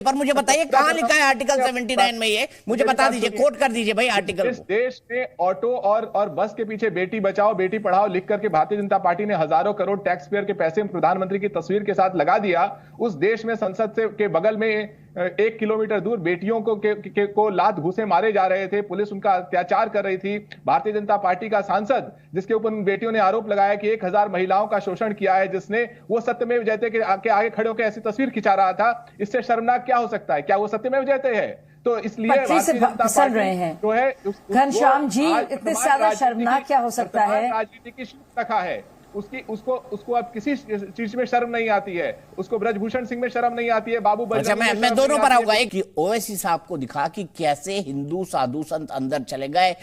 पर मुझे बताइए कहां लिखा है आर्टिकल 79 में? ये मुझे बता दीजिए, कोट कर दीजिए भाई आर्टिकल इस देश में ऑटो और बस के पीछे बेटी बचाओ बेटी पढ़ाओ लिख करके भारतीय जनता पार्टी ने हजारों करोड़ टैक्स पेयर के पैसे प्रधानमंत्री की तस्वीर के साथ लगा दिया। उस देश में संसद से के बगल में 1 किलोमीटर दूर बेटियों को लात घूसे मारे जा रहे थे, पुलिस उनका अत्याचार कर रही थी। भारतीय जनता पार्टी का सांसद जिसके ऊपर उन बेटियों ने आरोप लगाया कि 1000 महिलाओं का शोषण किया है, जिसने वो सत्यमेव जयते के आगे खड़े होकर ऐसी तस्वीर खिंचा रहा था, इससे शर्मनाक क्या हो सकता है? क्या वो सत्यमेव जयते है? तो इसलिए फिसल रहे हैं जो है घनश्याम जी, इतने ज्यादा शर्मनाक क्या हो सकता है? राजनीति की रखा है उसको अब किसी चीज में शर्म नहीं आती है, उसको ब्रजभूषण सिंह में शर्म नहीं आती है, बाबू अच्छा मैं दोनों पर आऊंगा। एक ओवैसी साहब को दिखा कि कैसे हिंदू साधु संत अंदर चले गए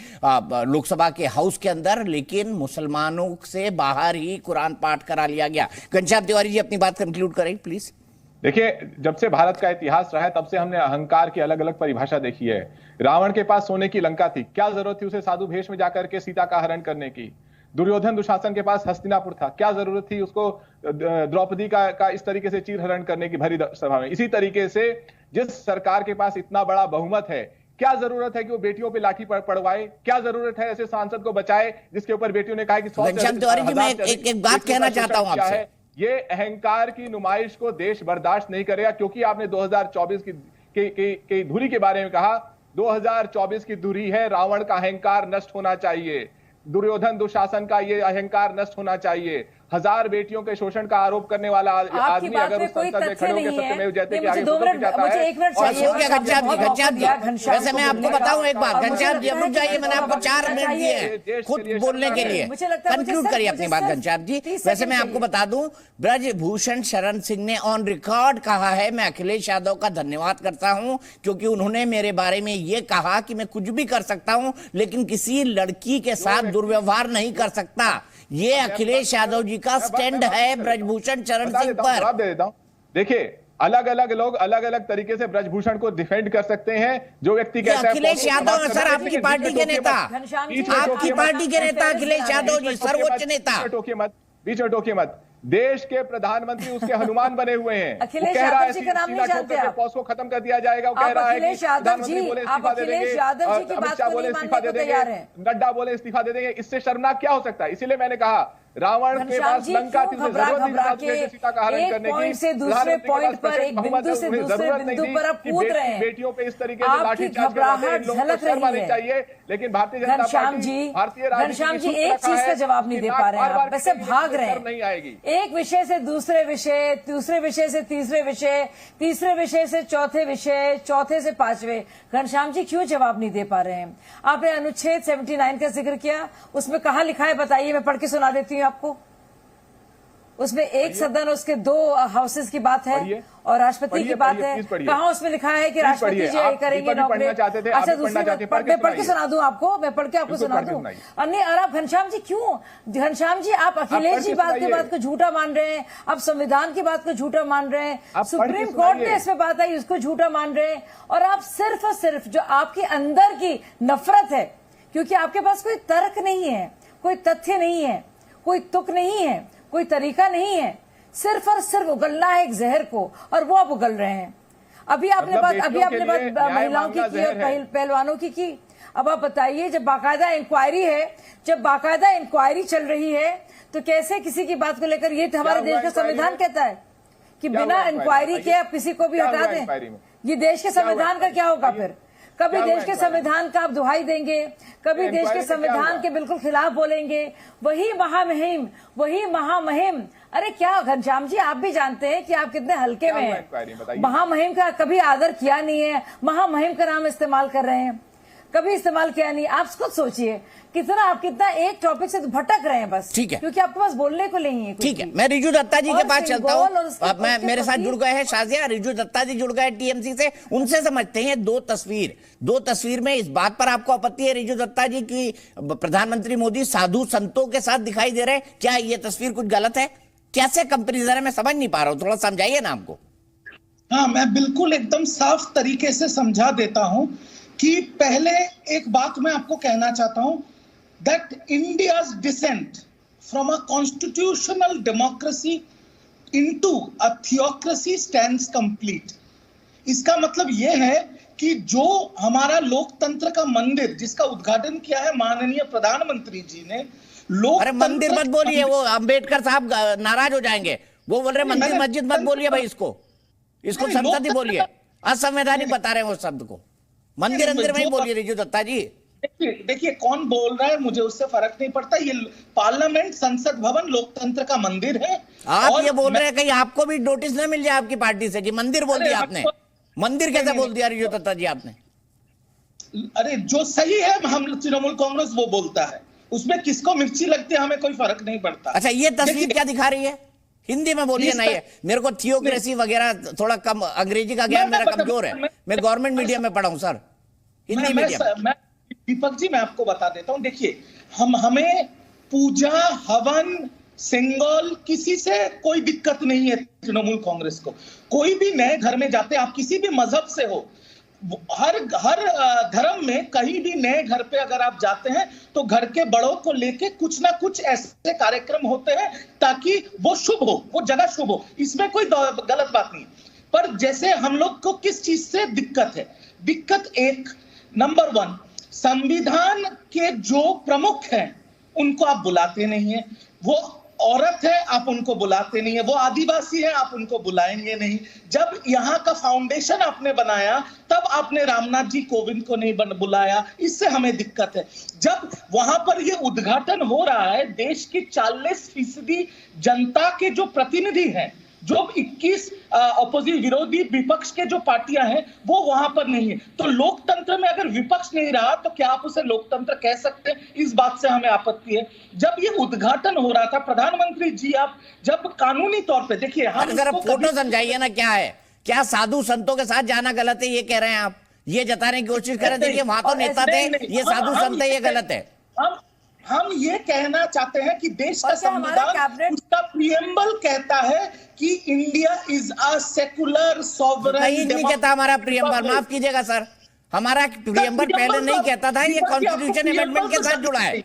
लोकसभा के हाउस के अंदर, लेकिन मुसलमानों से बाहर ही कुरान पाठ करा लिया गया। घनश्याम तिवारी जी अपनी बात कंक्लूड करें प्लीज। देखिए, जब से भारत का इतिहास रहा है तब से हमने अहंकार की अलग अलग परिभाषा देखी है। रावण के पास सोने की लंका थी, क्या जरूरत थी उसे साधु भेष में जाकर के सीता का हरण करने की? दुर्योधन दुशासन के पास हस्तिनापुर था, क्या जरूरत थी उसको द्रौपदी का इस तरीके से चीर हरण करने की भरी सभा में? इसी तरीके से जिस सरकार के पास इतना बड़ा बहुमत है, क्या जरूरत है कि वो बेटियों पे लाठी पड़वाए? क्या जरूरत है ऐसे सांसद को बचाए जिसके ऊपर बेटियों ने कहा कि मैं एक बात कहना चाहता हूं आपसे। ये अहंकार की नुमाइश को देश बर्दाश्त नहीं करेगा, क्योंकि आपने 2024 की धुरी के बारे में कहा। 2024 की धुरी है, रावण का अहंकार नष्ट होना चाहिए, दुर्योधन दुशासन का ये अहंकार नष्ट होना चाहिए। 1000 बेटियों के शोषण का आरोप करने वाला आदमी अगर उस संसद में खड़े होकर सत्यमेव जयते के आगे फोटो खिंचाता है। वैसे मैं आपको बताऊं एक बात, घनश्याम जी रुक जाइए, मैंने आपको 4 मिनट दिए खुद बोलने के लिए, कंक्लूड करिए अपनी बात घनश्याम जी। वैसे मैं आपको बता दूं, ब्रजभूषण शरण सिंह ने ऑन रिकॉर्ड कहा है, मैं अखिलेश यादव का धन्यवाद करता हूं क्योंकि उन्होंने मेरे बारे में ये कहा कि मैं कुछ भी कर सकता हूं लेकिन किसी लड़की के साथ दुर्व्यवहार नहीं कर सकता। ये अखिलेश यादव जी का स्टैंड है ब्रजभूषण शरण सिंह पर। जवाब दे देता हूं। देखिए, अलग अलग लोग अलग अलग तरीके से ब्रजभूषण को डिफेंड कर सकते हैं। जो व्यक्ति कहता है अखिलेश यादव है सर, आपकी पार्टी के नेता, आपकी पार्टी के नेता अखिलेश यादव जी, सर्वोच्च नेता। बीच में टोकिए मत। देश के प्रधानमंत्री उसके हनुमान बने हुए हैं। अखिलेश यादव जी का नाम नहीं जानते आप? पॉस को खत्म कर दिया जाएगा। वो कह रहा है कि प्रधानमंत्री बोले इस्तीफा दे देंगे, अमित शाह बोले इस्तीफा दे देंगे, नड्डा बोले इस्तीफा दे देंगे। इससे शर्मनाक क्या हो सकता है? इसीलिए मैंने कहा रावण के पास लंका थी, जरूरत नहीं सीता का हरण करने की। से दूसरे पॉइंट पर, एक बिंदु से दूसरे बिंदु पर आप कूद रहे हैं। बेटियों पे इस तरीके से लाठीचार्ज करना चाहिए, लेकिन भारतीय जनता पार्टी, भारतीय घनश्याम जी एक चीज का जवाब नहीं दे पा रहे हैं आप, वैसे भाग रहे हैं। नहीं आएगी, एक विषय से दूसरे विषय, दूसरे विषय से तीसरे विषय, तीसरे विषय से चौथे विषय, चौथे से पांचवे। घनश्याम जी क्यों जवाब नहीं दे पा रहे हैं? आपने अनुच्छेद 79 का जिक्र किया, उसमें कहां लिखा है बताइए, मैं पढ़ के सुना देती हूँ आपको। उसमें एक सदन, उसके 2 हाउसेस की बात है और राष्ट्रपति की बात है। कहाँ उसमें लिखा है कि राष्ट्रपति जो करेंगे नौकरी? अच्छा, दूसरी मैं पढ़ के सुना दूं आपको, मैं पढ़ के आपको सुना दूं। अन्य और आप घनश्याम जी क्यों, घनश्याम जी आप अखिलेश जी बात की बात को झूठा मान रहे हैं, आप संविधान की बात को झूठा मान रहे हैं, सुप्रीम कोर्ट ने इसमें बात आई उसको झूठा मान रहे हैं, और आप सिर्फ और सिर्फ जो आपके अंदर की नफरत है, क्योंकि आपके पास कोई तर्क नहीं है, कोई तथ्य नहीं है, कोई तुक नहीं है, कोई तरीका नहीं है, सिर्फ और सिर्फ उगलना है एक जहर को, और वो आप उगल रहे हैं। अभी आपने बात महिलाओं की और पहलवानों की। अब आप बताइए, जब बाकायदा इंक्वायरी है, जब बाकायदा इंक्वायरी चल रही है, तो कैसे किसी की बात को लेकर, ये हमारे देश का संविधान कहता है कि बिना इंक्वायरी के आप किसी को भी हटा दें। ये देश के संविधान का क्या होगा फिर? कभी देश के संविधान का आप दुहाई देंगे, कभी देश के संविधान के बिल्कुल खिलाफ बोलेंगे। वही महामहिम, अरे क्या घनश्याम जी, आप भी जानते हैं कि आप कितने हल्के में हैं। महामहिम का कभी आदर किया नहीं है, महामहिम का नाम इस्तेमाल कर रहे हैं, कभी इस्तेमाल किया नहीं। आप खुद सोचिए कितना एक टॉपिक से भटक रहे हैं बस, ठीक है, क्योंकि आपके पास बोलने को नहीं है। ठीक है, मैं रिजू दत्ता जी के पास चलता हूँ। अब मैं मेरे साथ जुड़ गए हैं शाजिया, रिजू दत्ता जी जुड़ गए टीएमसी से, उनसे समझते हैं दो तस्वीर में इस बात पर आपको आपत्ति है रिजू दत्ता जी की प्रधानमंत्री मोदी साधु संतों के साथ दिखाई दे रहे हैं? क्या ये तस्वीर कुछ गलत है? कैसे कंपेरिजन है, मैं समझ नहीं पा रहा हूँ, थोड़ा समझाइए ना हमको। हाँ, मैं बिल्कुल एकदम साफ तरीके से समझा देता हूं कि पहले एक बात मैं आपको कहना चाहता हूं, that India's descent from a constitutional democracy into a theocracy stands complete. इसका मतलब यह है कि जो हमारा लोकतंत्र का मंदिर जिसका उद्घाटन किया है माननीय प्रधानमंत्री जी ने, अरे मंदिर मत बोलिए, वो अंबेडकर साहब नाराज हो जाएंगे। वो बोल रहे मंदिर मस्जिद मत बोलिए भाई, इसको संसद ही बोलिए। असंवैधानिक बता रहे हैं उस शब्द को, मंदिर अंदर में ही बोलिए रिजू दत्ता जी। देखिए कौन बोल रहा है मुझे उससे फर्क नहीं पड़ता, ये पार्लियामेंट संसद भवन लोकतंत्र का मंदिर है। आप ये बोल रहे हैं कहीं आपको भी नोटिस न मिल जाए आपकी पार्टी से कि मंदिर बोल दिया आपने? मंदिर कैसे बोल दिया रिजू दत्ता जी आपने? अरे जो सही है हम तृणमूल कांग्रेस वो बोलता है, उसमें किसको मिर्ची लगती है हमें कोई फर्क नहीं पड़ता। अच्छा ये तस्वीर क्या दिखा रही है? हिंदी में बोलिए ना, ये मेरे को थियोक्रेसी वगैरह थोड़ा कम, अंग्रेजी का ज्ञान मेरा कमजोर है, मैं गवर्नमेंट मीडियम में पढ़ा हूं सर, हिंदी मीडियम। दीपक जी मैं आपको बता देता हूं, देखिए हमें पूजा हवन सिंगल किसी से कोई दिक्कत नहीं है। तृणमूल कांग्रेस को कोई भी नए घर में जाते, आप किसी भी मजहब से हो, हर धर्म में कहीं भी नए घर पे अगर आप जाते हैं तो घर के बड़ों को लेके कुछ ना कुछ ऐसे कार्यक्रम होते हैं ताकि वो शुभ हो, वो जगह शुभ हो, इसमें कोई गलत बात नहीं। पर जैसे हम लोग को किस चीज से दिक्कत है, दिक्कत एक नंबर 1 संविधान के जो प्रमुख हैं उनको आप बुलाते नहीं है। वो औरत है आप उनको बुलाते नहीं है, वो आदिवासी है आप उनको बुलाएंगे नहीं। जब यहाँ का फाउंडेशन आपने बनाया तब आपने रामनाथ जी कोविंद को नहीं बुलाया, इससे हमें दिक्कत है। जब वहां पर ये उद्घाटन हो रहा है, देश की 40% जनता के जो प्रतिनिधि हैं, जो 21 अपोजिट विरोधी विपक्ष के जो पार्टियां हैं वो वहां पर नहीं है। तो लोकतंत्र में अगर विपक्ष नहीं रहा तो क्या आप उसे लोकतंत्र कह सकते हैं? इस बात से हमें आपत्ति है। जब ये उद्घाटन हो रहा था प्रधानमंत्री जी, आप जब कानूनी तौर पे देखिए, हम जरा फोटो समझाइए ना, क्या है, क्या साधु संतों के साथ जाना गलत है ये कह रहे हैं आप? ये जताने की कोशिश कर रहे थे कि वहां तो नेता थे, ये साधु संत है, ये गलत है। हम ये कहना चाहते हैं कि देश का संविधान उसका प्रीएम्बल कहता है कि India is a secular sovereign. नहीं कहता हमारा प्रीएम्बल, माफ कीजिएगा सर, हमारा प्रीएम्बल पहले नहीं कहता था, ये कॉन्स्टिट्यूशन अमेंडमेंट के साथ जुड़ा है।